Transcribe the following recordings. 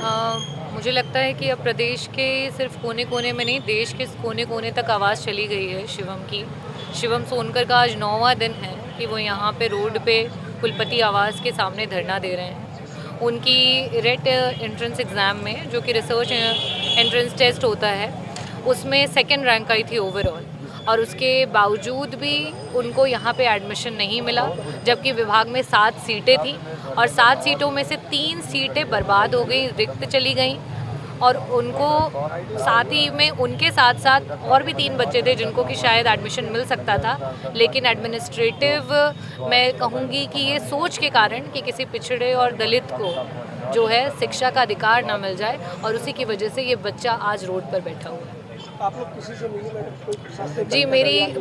मुझे लगता है कि अब प्रदेश के सिर्फ कोने कोने में नहीं, देश के कोने कोने तक आवाज़ चली गई है शिवम की। शिवम सोनकर का आज 9वां दिन है कि वो यहाँ पे रोड पे कुलपति आवास के सामने धरना दे रहे हैं। उनकी रेट एंट्रेंस एग्ज़ाम में, जो कि रिसर्च एंट्रेंस टेस्ट होता है, उसमें सेकंड रैंक आई थी ओवरऑल, और उसके बावजूद भी उनको यहाँ पे एडमिशन नहीं मिला, जबकि विभाग में 7 सीटें थी और 7 सीटों में से 3 सीटें बर्बाद हो गई, रिक्त चली गई। और उनको साथ ही में उनके साथ साथ और भी 3 बच्चे थे जिनको कि शायद एडमिशन मिल सकता था, लेकिन एडमिनिस्ट्रेटिव, मैं कहूँगी कि ये सोच के कारण कि किसी पिछड़े और दलित को जो है शिक्षा का अधिकार ना मिल जाए, और उसी की वजह से ये बच्चा आज रोड पर बैठा हुआ है। आप लोग किसी से मिली मैडम? जी,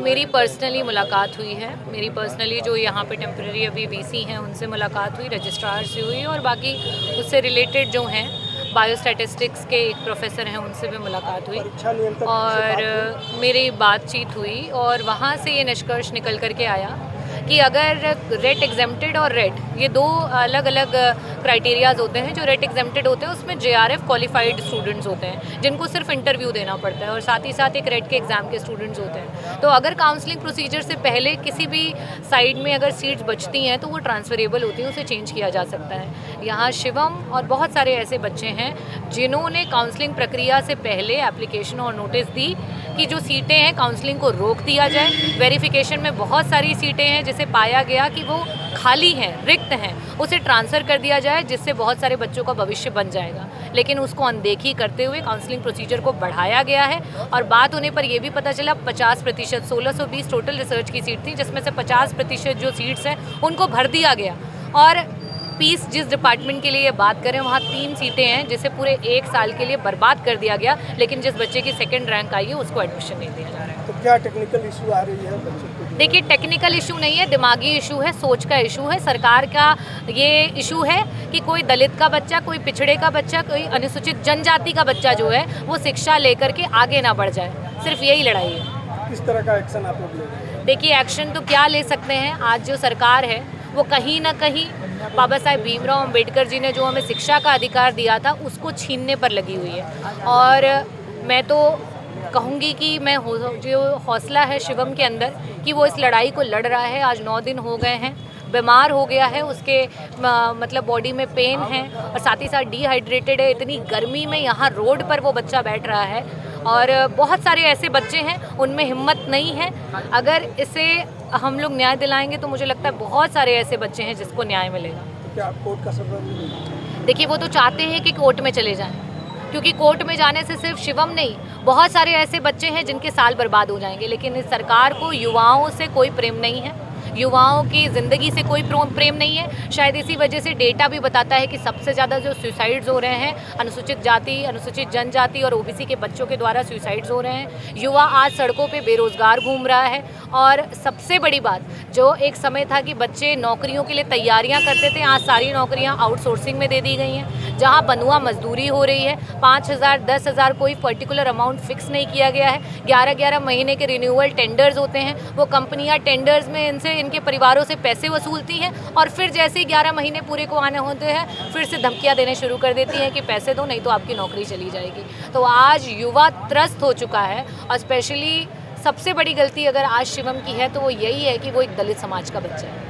मेरी पर्सनली मुलाकात हुई है। मेरी पर्सनली जो यहाँ पे टेम्परेरी अभी वीसी हैं उनसे मुलाकात हुई, रजिस्ट्रार से हुई, और बाकी उससे रिलेटेड जो हैं बायोस्टैटिस्टिक्स के एक प्रोफेसर हैं उनसे भी मुलाकात हुई और मेरी बातचीत हुई, और वहाँ से ये निष्कर्ष निकल कर के आया कि अगर रेट एग्जेम्प्टेड और रेट, ये 2 अलग अलग क्राइटेरियाज होते हैं। जो रेट एग्जेम्प्टेड होते हैं उसमें JRF क्वालिफाइड स्टूडेंट्स होते हैं जिनको सिर्फ इंटरव्यू देना पड़ता है, और साथ ही साथ एक रेट के एग्ज़ाम के स्टूडेंट्स होते हैं। तो अगर काउंसलिंग प्रोसीजर से पहले किसी भी साइड में अगर सीट्स बचती हैं तो वो ट्रांसफरेबल होती हैं, उसे चेंज किया जा सकता है। यहाँ शिवम और बहुत सारे ऐसे बच्चे हैं जिन्होंने काउंसलिंग प्रक्रिया से पहले एप्लीकेशन और नोटिस दी कि जो सीटें हैं काउंसलिंग को रोक दिया जाए। वेरिफिकेशन में बहुत सारी सीटें हैं जिसे पाया गया कि वो खाली हैं, रिक्त हैं, उसे ट्रांसफ़र कर दिया जाए, जिससे बहुत सारे बच्चों का भविष्य बन जाएगा। लेकिन उसको अनदेखी करते हुए काउंसलिंग प्रोसीजर को बढ़ाया गया है, और बात होने पर यह भी पता चला 50%, 1620 टोटल रिसर्च की सीट थी, जिसमें से 50% जो सीट्स हैं उनको भर दिया गया। और पीस जिस डिपार्टमेंट के लिए ये बात करें, वहाँ 3 सीटें हैं जिसे पूरे 1 साल के लिए बर्बाद कर दिया गया, लेकिन जिस बच्चे की सेकंड रैंक आई है उसको एडमिशन नहीं दिया जा रहा है। तो क्या टेक्निकल इशू आ रही है बच्चों को? देखिए, टेक्निकल इशू नहीं है, दिमागी इशू है, सोच का इशू है। सरकार का ये इशू है कि कोई दलित का बच्चा, कोई पिछड़े का बच्चा, कोई अनुसूचित जनजाति का बच्चा जो है वो शिक्षा लेकर के आगे ना बढ़ जाए। सिर्फ यही लड़ाई है। किस तरह का एक्शन आप लोग ले रहे हैं? देखिए, एक्शन तो क्या ले सकते हैं, आज जो सरकार है वो कहीं ना कहीं बाबा साहेब भीमराव अंबेडकर जी ने जो हमें शिक्षा का अधिकार दिया था उसको छीनने पर लगी हुई है। और मैं तो कहूँगी कि जो हौसला है शिवम के अंदर कि वो इस लड़ाई को लड़ रहा है। आज 9 दिन हो गए हैं, बीमार हो गया है, उसके मतलब बॉडी में पेन है, और साथ ही साथ डिहाइड्रेटेड है। इतनी गर्मी में यहाँ रोड पर वो बच्चा बैठ रहा है, और बहुत सारे ऐसे बच्चे हैं उनमें हिम्मत नहीं है। अगर इसे हम लोग न्याय दिलाएंगे तो मुझे लगता है बहुत सारे ऐसे बच्चे हैं जिसको न्याय मिलेगा। तो क्या आप कोर्ट का सफर? देखिए, वो तो चाहते हैं कि कोर्ट में चले जाएं, क्योंकि कोर्ट में जाने से सिर्फ शिवम नहीं, बहुत सारे ऐसे बच्चे हैं जिनके साल बर्बाद हो जाएंगे। लेकिन इस सरकार को युवाओं से कोई प्रेम नहीं है, युवाओं की ज़िंदगी से कोई प्रेम नहीं है। शायद इसी वजह से डेटा भी बताता है कि सबसे ज़्यादा जो सुसाइड्स हो रहे हैं अनुसूचित जाति, अनुसूचित जनजाति और OBC के बच्चों के द्वारा सुसाइड्स हो रहे हैं। युवा आज सड़कों पे बेरोज़गार घूम रहा है, और सबसे बड़ी बात, जो एक समय था कि बच्चे नौकरियों के लिए तैयारियां करते थे, आज सारी नौकरियां आउटसोर्सिंग में दे दी गई हैं। जहां बनुआ मजदूरी हो रही है, 5,000, 10,000, कोई पर्टिकुलर अमाउंट फिक्स नहीं किया गया है। 11-11 महीने के रिन्यूअल टेंडर्स होते हैं, वो कंपनियां टेंडर्स में इनके परिवारों से पैसे वसूलती हैं, और फिर जैसे ही 11 महीने पूरे को आने होते हैं फिर से धमकियाँ देने शुरू कर देती हैं कि पैसे दो नहीं तो आपकी नौकरी चली जाएगी। तो आज युवा त्रस्त हो चुका है, और स्पेशली सबसे बड़ी गलती अगर आज शिवम की है तो वो यही है कि वो एक दलित समाज का बच्चा है।